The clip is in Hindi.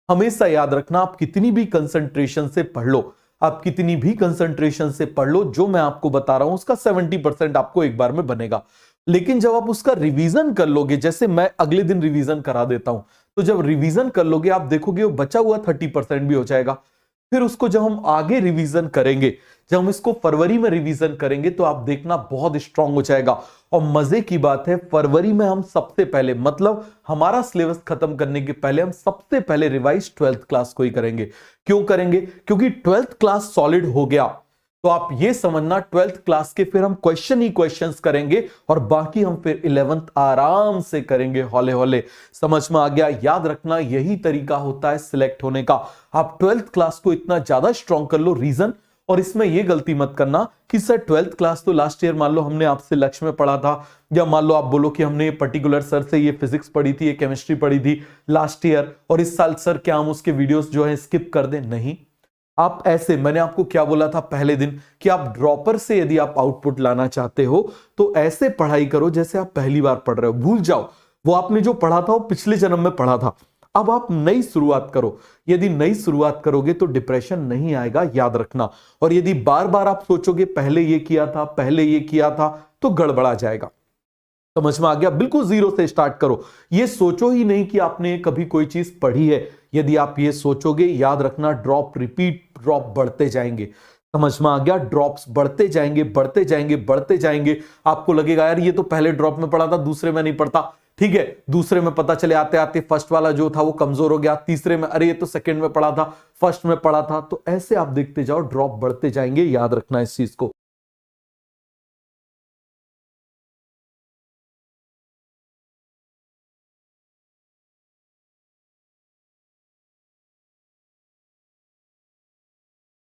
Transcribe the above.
हमेशा याद रखना, आप कितनी भी कंसंट्रेशन से पढ़ लो, आप कितनी भी कंसंट्रेशन से पढ़ लो, जो मैं आपको बता रहा हूं उसका 70% आपको एक बार में बनेगा। लेकिन जब आप उसका रिवीजन कर लोगे, जैसे मैं अगले दिन रिवीजन करा देता हूं, तो जब रिवीजन कर लोगे आप देखोगे वो बचा हुआ 30% भी हो जाएगा। फिर उसको जब हम आगे रिवीजन करेंगे, जब हम इसको फरवरी में रिवीजन करेंगे, तो आप देखना बहुत स्ट्रांग हो जाएगा। और मजे की बात है, फरवरी में हम सबसे पहले, मतलब हमारा सिलेबस खत्म करने के पहले हम सबसे पहले रिवाइज 12th क्लास को ही करेंगे। क्यों करेंगे? क्योंकि 12th क्लास सॉलिड हो गया तो आप ये समझना 12th क्लास के फिर हम क्वेश्चन ही क्वेश्चंस करेंगे और बाकी हम फिर 11th आराम से करेंगे हौले हौले। समझ में आ गया? याद रखना यही तरीका होता है सिलेक्ट होने का। आप 12th क्लास को इतना ज्यादा स्ट्रांग कर लो रीजन, और इसमें यह गलती मत करना कि सर 12th क्लास तो लास्ट ईयर मान लो हमने आपसे लक्ष्य में पढ़ा था, या मान लो आप बोलो कि हमने पर्टिकुलर सर से ये फिजिक्स पढ़ी थी, ये केमिस्ट्री पढ़ी थी लास्ट ईयर, और इस साल सर क्या हम उसके वीडियोस जो है स्किप कर दें? नहीं। आप ऐसे, मैंने आपको क्या बोला था पहले दिन कि आप ड्रॉपर से यदि आप आउटपुट लाना चाहते हो तो ऐसे पढ़ाई करो जैसे आप पहली बार पढ़ रहे हो। भूल जाओ वो आपने जो पढ़ा था वो पिछले जन्म में पढ़ा था। अब आप नई शुरुआत करो। यदि नई शुरुआत करोगे तो डिप्रेशन नहीं आएगा, याद रखना। और यदि बार बार आप सोचोगे पहले ये किया था, पहले ये किया था, तो गड़बड़ा जाएगा। समझ में आ गया? बिल्कुल जीरो से स्टार्ट करो। ये सोचो ही नहीं कि आपने कभी कोई चीज पढ़ी है। यदि आप ये सोचोगे, याद रखना ड्रॉप रिपीट ड्रॉप बढ़ते जाएंगे। समझ में आ गया? ड्रॉप्स बढ़ते जाएंगे, बढ़ते जाएंगे, बढ़ते जाएंगे। आपको लगेगा यार ये तो पहले ड्रॉप में पढ़ा था, दूसरे में नहीं पढ़ता। ठीक है, दूसरे में पता चले आते आते फर्स्ट वाला जो था वो कमजोर हो गया, तीसरे में अरे ये तो सेकंड में पढ़ा था, फर्स्ट में पढ़ा था। तो ऐसे आप देखते जाओ ड्रॉप बढ़ते जाएंगे, याद रखना इस चीज को।